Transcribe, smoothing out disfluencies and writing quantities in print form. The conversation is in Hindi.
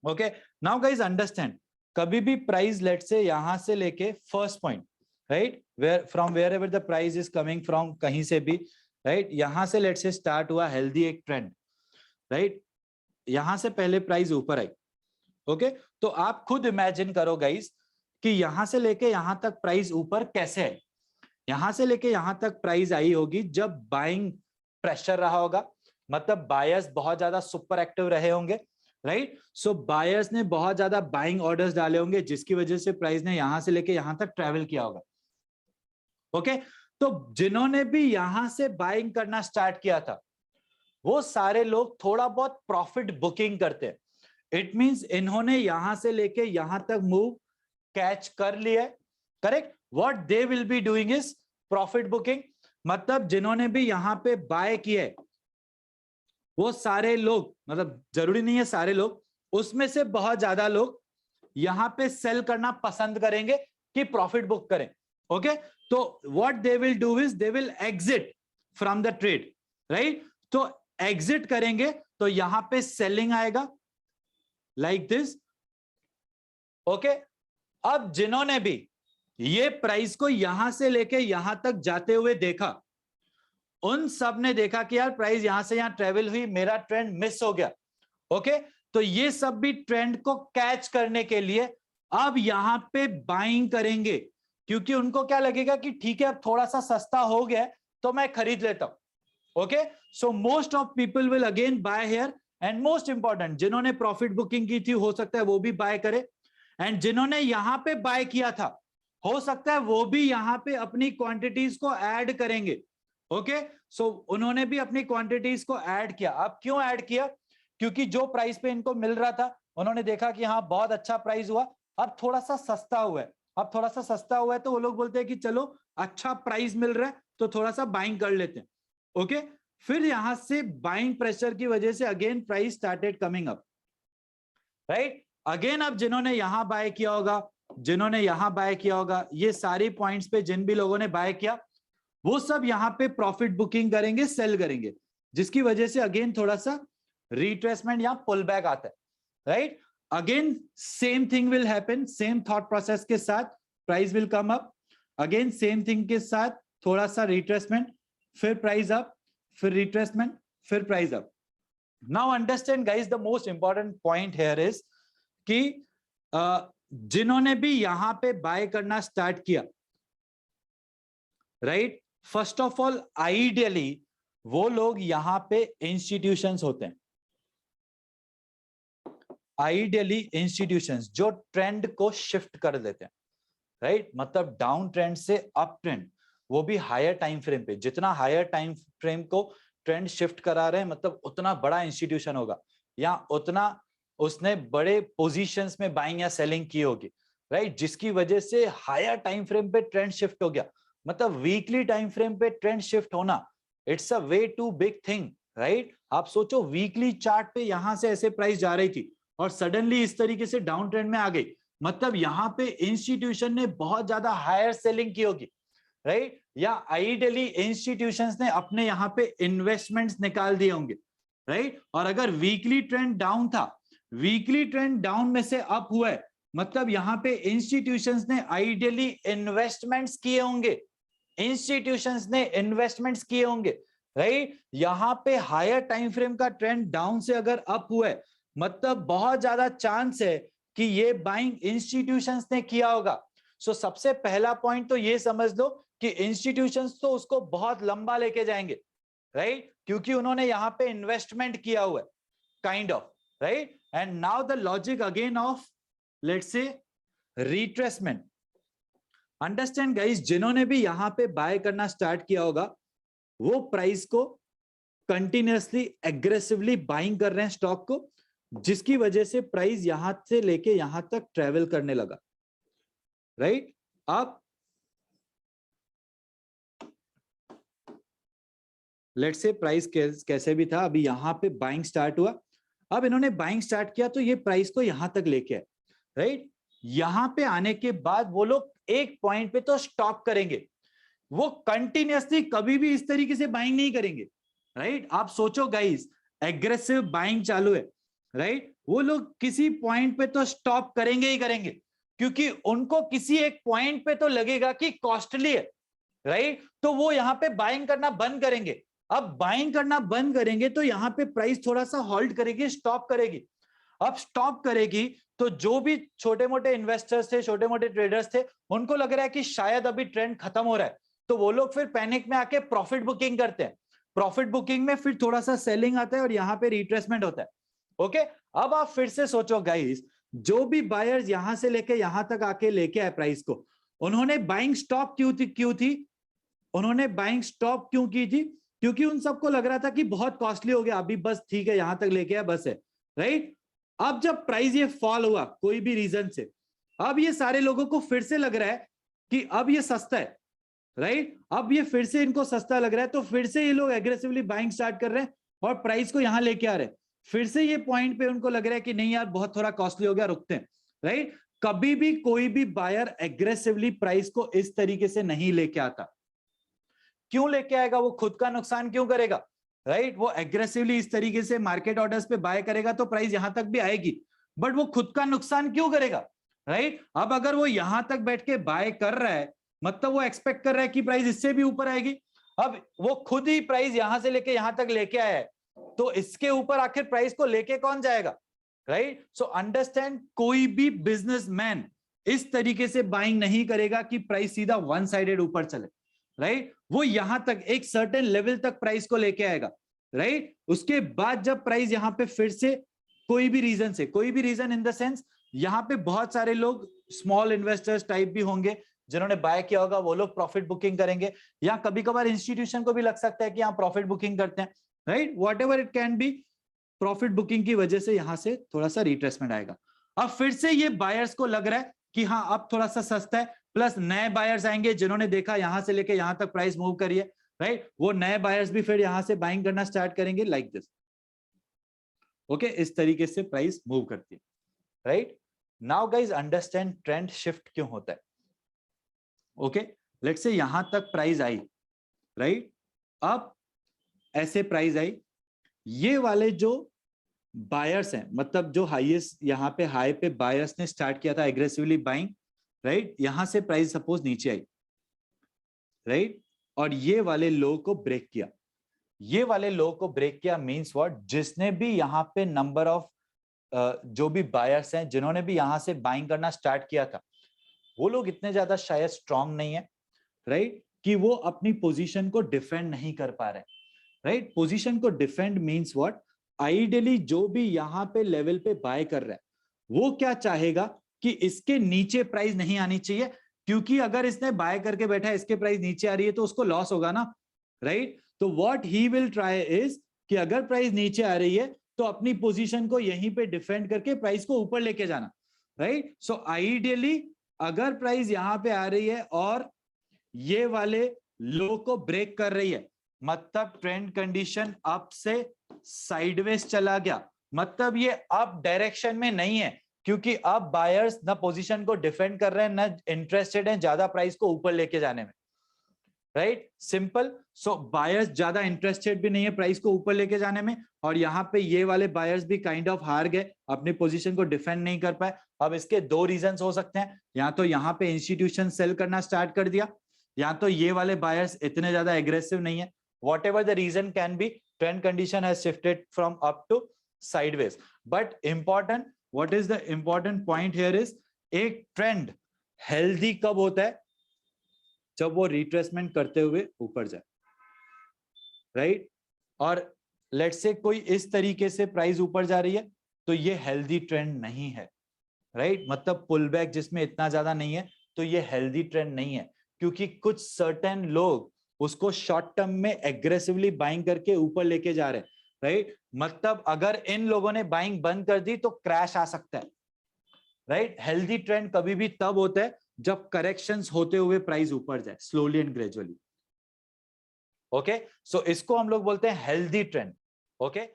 ओके, नाउ गाइज अंडरस्टैंड, कभी भी प्राइस लेट से यहां से लेके first point, right, where from wherever the price is coming from, कहीं से भी, राइट, यहां से लेट से स्टार्ट हुआ हेल्दी एक ट्रेंड, राइट, यहां से पहले प्राइस ऊपर आई। ओके, तो आप खुद इमेजिन करो गाइस कि यहां से लेके यहां तक प्राइस ऊपर कैसे है। यहां से लेके यहां तक प्राइस आई होगी जब बाइंग प्रेशर रहा होगा, मतलब बायर्स बहुत ज्यादा सुपर एक्टिव रहे होंगे, राइट। सो बायर्स ने बहुत ज्यादा बाइंग ऑर्डर्स डाले होंगे, जिसकी वजह से प्राइस ने यहां से लेके यहां तक ट्रेवल किया होगा। ओके, तो जिन्होंने भी यहां से बाइंग करना स्टार्ट किया था, वो सारे लोग थोड़ा बहुत प्रॉफिट बुकिंग करते हैं। इट मींस इन्होंने यहां से लेके यहां तक मूव कैच कर लिया, correct. What they will be doing is profit booking, मतलब जिन्होंने भी यहां पे बाय किया है, वो सारे लोग, मतलब जरूरी नहीं है सारे लोग, उसमें से बहुत ज्यादा लोग यहां पे सेल करना पसंद करेंगे कि प्रॉफिट बुक करें। ओके, तो what they will do is they will exit from the trade, right. तो एग्जिट करेंगे तो यहां पे सेलिंग आएगा लाइक दिस। ओके, अब जिन्होंने भी ये प्राइस को यहां से लेके यहां तक जाते हुए देखा, उन सब ने देखा कि यार प्राइस यहां से यहां ट्रेवल हुई, मेरा ट्रेंड मिस हो गया। ओके, तो ये सब भी ट्रेंड को कैच करने के लिए अब यहां पे बाइंग करेंगे, क्योंकि उनको क्या लगेगा कि ठीक है अब थोड़ा सा सस्ता हो गया तो मैं खरीद लेता हूं। Okay, so most of people will again buy here, and most important, जिन्होंने प्रॉफिट बुकिंग की थी हो सकता है वो भी बाय करे, एंड जिन्होंने यहां पे बाय किया था हो सकता है वो भी यहां पे अपनी क्वांटिटीज को ऐड करेंगे। ओके, सो उन्होंने भी अपनी क्वांटिटीज को ऐड किया। अब क्यों ऐड किया? क्योंकि जो प्राइस पे इनको मिल रहा था, उन्होंने देखा कि हाँ बहुत अच्छा प्राइस हुआ, अब थोड़ा सा सस्ता हुआ है, अब थोड़ा सा सस्ता हुआ है तो वो लोग बोलते हैं कि चलो अच्छा प्राइस मिल रहा है तो थोड़ा सा बाइंग कर लेते हैं। ओके, फिर यहां से बाइंग प्रेशर की वजह से again price started coming up, right. Again अब जिन्होंने यहां बाय किया होगा, जिन्होंने यहां बाय किया होगा, ये सारी पॉइंट्स पे जिन भी लोगों ने बाय किया, वो सब यहां पे प्रॉफिट बुकिंग करेंगे, सेल करेंगे, जिसकी वजह से अगेन थोड़ा सा रिट्रेसमेंट या पुल बैक आता है, right. Again same thing will happen, same thought process के साथ price will come up, again same thing के साथ थोड़ा सा रिट्रेसमेंट, फिर प्राइस अप, फिर रिट्रेसमेंट, फिर price up. Now understand guys, the most important point here is कि जिन्होंने भी यहां पे बाय करना स्टार्ट किया, right, first of all ideally वो लोग यहां पे इंस्टीट्यूशंस होते हैं, आइडियली इंस्टीट्यूशंस जो ट्रेंड को शिफ्ट कर देते हैं, राइट, मतलब डाउन ट्रेंड से अप ट्रेंड, वो भी हायर टाइम फ्रेम पे। जितना हायर टाइम फ्रेम को ट्रेंड शिफ्ट करा रहे हैं, मतलब उतना बड़ा इंस्टीट्यूशन होगा या उतना उसने बड़े पोजीशंस में बाइंग या सेलिंग की होगी, राइट, जिसकी वजह से हायर टाइम फ्रेम पे ट्रेंड शिफ्ट हो गया। मतलब वीकली टाइम फ्रेम पे ट्रेंड शिफ्ट होना, it's a way to big thing, right. आप सोचो वीकली चार्ट पे यहां से ऐसे प्राइस जा रही थी और सडनली इस तरीके से डाउन ट्रेंड में आ गई, मतलब यहां पे इंस्टीट्यूशन ने बहुत ज्यादा हायर सेलिंग की होगी, राइट, या आइडियली इंस्टीट्यूशंस ने अपने यहां पे इन्वेस्टमेंट्स निकाल दिए होंगे, राइट। और अगर वीकली ट्रेंड डाउन था, वीकली ट्रेंड डाउन में से अप हुआ है, मतलब यहां पे इंस्टीट्यूशंस ने आइडियली इन्वेस्टमेंट्स किए होंगे, इंस्टीट्यूशंस ने इन्वेस्टमेंट्स किए होंगे, राइट। यहां पे हायर टाइम फ्रेम का ट्रेंड डाउन से अगर अप हुआ है, मतलब बहुत ज्यादा चांस है कि ये बाइंग इंस्टीट्यूशंस ने किया होगा। सो सबसे पहला पॉइंट तो ये समझ लो कि इंस्टीट्यूशंस तो उसको बहुत लंबा लेके जाएंगे, राइट, क्योंकि उन्होंने यहां पे इन्वेस्टमेंट किया हुआ है, kind of, right. And now the logic again of let's say retracement. Understand guys, जिन्होंने भी यहां पे बाय करना स्टार्ट किया होगा, वो प्राइस को कंटिन्यूअसली एग्रेसिवली बाइंग कर रहे हैं स्टॉक को, जिसकी वजह से प्राइस यहां से लेके यहां तक ट्रेवल करने लगा, राइट। अब लेट्स से प्राइस कैसे भी था, अभी यहां पे बाइंग स्टार्ट हुआ, अब इन्होंने बाइंग स्टार्ट किया तो ये प्राइस को यहां तक लेके आए, राइट। यहां पे आने के बाद वो लोग एक पॉइंट पे तो स्टॉप करेंगे, वो कंटिन्यूअसली कभी भी इस तरीके से बाइंग नहीं करेंगे, राइट। आप सोचो गाइस, एग्रेसिव बाइंग चालू है, राइट, वो लोग किसी पॉइंट पे तो स्टॉप करेंगे ही करेंगे, क्योंकि उनको किसी एक पॉइंट पे तो लगेगा कि कॉस्टली है, राइट? तो वो यहाँ पे बाइंग करना बंद करेंगे। अब बाइंग करना बंद करेंगे तो यहाँ पे प्राइस थोड़ा सा हॉल्ट करेगी, स्टॉप करेगी। अब स्टॉप करेगी तो जो भी छोटे मोटे इन्वेस्टर्स थे, छोटे मोटे ट्रेडर्स थे, उनको लग रहा है कि शायद अभी ट्रेंड खत्म हो रहा है, तो वो लोग फिर पैनिक में आके प्रॉफिट बुकिंग करते हैं। प्रॉफिट बुकिंग में फिर थोड़ा सा सेलिंग आता है और यहाँ पे रिट्रेसमेंट होता है। ओके, अब आप फिर से सोचो गाइस, जो भी बायर्स यहां से लेके यहां तक आके लेके आए प्राइस को, उन्होंने बाइंग स्टॉप क्यों थी? उन्होंने बाइंग स्टॉप क्यों की थी? क्योंकि उन सबको लग रहा था कि बहुत कॉस्टली हो गया, अभी बस ठीक है, यहां तक लेके आया, बस है, राइट? अब जब प्राइस ये फॉल हुआ कोई भी रीजन से, अब ये सारे लोगों को फिर से लग रहा है कि अब ये सस्ता है, राइट? अब ये फिर से इनको सस्ता लग रहा है, तो फिर से ये लोग एग्रेसिवली बाइंग स्टार्ट कर रहे हैं और प्राइस को यहां लेके आ रहे हैं। फिर से ये पॉइंट पे उनको लग रहा है कि नहीं यार, बहुत थोड़ा कॉस्टली हो गया, रुकते हैं, राइट? कभी भी कोई भी बायर एग्रेसिवली प्राइस को इस तरीके से नहीं लेके आता। क्यों लेके आएगा? वो खुद का नुकसान क्यों करेगा, राइट? वो एग्रेसिवली इस तरीके से मार्केट ऑर्डर्स पे बाय करेगा तो प्राइस यहां तक भी आएगी, बट वो खुद का नुकसान क्यों करेगा, राइट? अब अगर वो यहां तक बैठ के बाय कर रहा है, मतलब वो एक्सपेक्ट कर रहा है कि प्राइस इससे भी ऊपर आएगी। अब वो खुद ही प्राइस यहां से लेके यहां तक लेके आया है, तो इसके ऊपर आखिर प्राइस को लेके कौन जाएगा, राइट? सो अंडरस्टैंड, कोई भी बिजनेसमैन इस तरीके से बाइंग नहीं करेगा कि प्राइस सीधा वन साइडेड ऊपर चले, राइट? वो यहां तक एक सर्टेन लेवल तक प्राइस को लेके आएगा, राइट? उसके बाद जब प्राइस यहां पे फिर से कोई भी रीजन इन द सेंस, यहां पे बहुत सारे लोग स्मॉल इन्वेस्टर्स टाइप भी होंगे जिन्होंने बाय किया होगा, वो लोग प्रॉफिट बुकिंग करेंगे, या कभी कभार इंस्टीट्यूशन को भी लग सकता है कि यहाँ प्रॉफिट बुकिंग करते हैं, right? What ever it can be, profit booking की वजह से यहां से थोड़ा सा रिट्रेसमेंट आएगा। अब फिर से ये बायर्स को लग रहा है कि हाँ अब थोड़ा सा सस्ता है, प्लस नए बायर्स आएंगे जिन्होंने देखा यहां से लेके यहां तक प्राइस मूव करिए, राइट? वो नए बायर्स भी फिर यहां से बाइंग करना स्टार्ट करेंगे, लाइक दिस। ओके, इस तरीके से प्राइस मूव करती है, right? Now guys understand trend shift क्यों होता है। ओके, लेट्स से यहां तक प्राइस आई, राइट? अब ऐसे प्राइस आई, ये वाले जो बायर्स हैं, मतलब जो हाईएस्ट यहाँ पे हाई पे बायर्स ने स्टार्ट किया था एग्रेसिवली बाइंग, राइट? यहां से प्राइस सपोज नीचे आई, राइट? और ये वाले लो को ब्रेक किया। ये वाले लो को ब्रेक किया मींस व्हाट? जिसने भी यहाँ पे नंबर ऑफ जो भी बायर्स हैं जिन्होंने भी यहां से बाइंग करना स्टार्ट किया था, वो लोग इतने ज्यादा शायद स्ट्रांग नहीं है, राइट? कि वो अपनी पोजीशन को डिफेंड नहीं कर पा रहे, राइट? पोजीशन को डिफेंड मींस व्हाट? आइडियली जो भी यहां पे लेवल पे बाय कर रहा है, वो क्या चाहेगा कि इसके नीचे प्राइस नहीं आनी चाहिए, क्योंकि अगर इसने बाय करके बैठा है, इसके प्राइस नीचे आ रही है तो उसको लॉस होगा ना, राइट? तो what he will try is कि अगर प्राइस नीचे आ रही है तो अपनी पोजीशन को यहीं पे डिफेंड करके प्राइस को ऊपर लेके जाना, राइट? सो आइडियली अगर प्राइस यहां पे आ रही है और ये वाले लो को ब्रेक कर रही है, मतलब ट्रेंड कंडीशन अप से साइडवेज चला गया, मतलब ये अप डायरेक्शन में नहीं है, क्योंकि अब बायर्स ना पोजीशन को डिफेंड कर रहे हैं, ना इंटरेस्टेड हैं ज्यादा प्राइस को ऊपर लेके जाने में, राइट? सिंपल। सो बायर्स ज्यादा इंटरेस्टेड भी नहीं है प्राइस को ऊपर लेके जाने में, और यहाँ पे ये वाले बायर्स भी काइंड ऑफ हार गए, अपनी पोजीशन को डिफेंड नहीं कर पाए। अब इसके दो रीजंस हो सकते हैं, या तो यहाँ पे इंस्टीट्यूशन सेल करना स्टार्ट कर दिया, या तो ये वाले बायर्स इतने ज्यादा एग्रेसिव नहीं है। Whatever the reason can be, trend condition has shifted from up to sideways. But important, what is the important point here is, एक ट्रेंड हेल्दी कब होता है? जब वो रिट्रेसमेंट करते हुए ऊपर जाए, राइट? और लेट्स से कोई इस तरीके से प्राइस ऊपर जा रही है तो ये हेल्दी ट्रेंड नहीं है, राइट? मतलब पुल बैक जिसमें इतना ज्यादा नहीं है तो ये हेल्दी ट्रेंड नहीं है, क्योंकि कुछ सर्टेन लोग उसको शॉर्ट टर्म में एग्रेसिवली बाइंग करके ऊपर लेके जा रहे हैं, राइट? मतलब अगर इन लोगों ने बाइंग बंद कर दी तो क्रैश आ सकता है, राइट? हेल्दी ट्रेंड कभी भी तब होता है जब करेक्शंस होते हुए प्राइस ऊपर जाए, स्लोली एंड ग्रेजुअली। ओके, सो इसको हम लोग बोलते हैं हेल्दी ट्रेंड। ओके,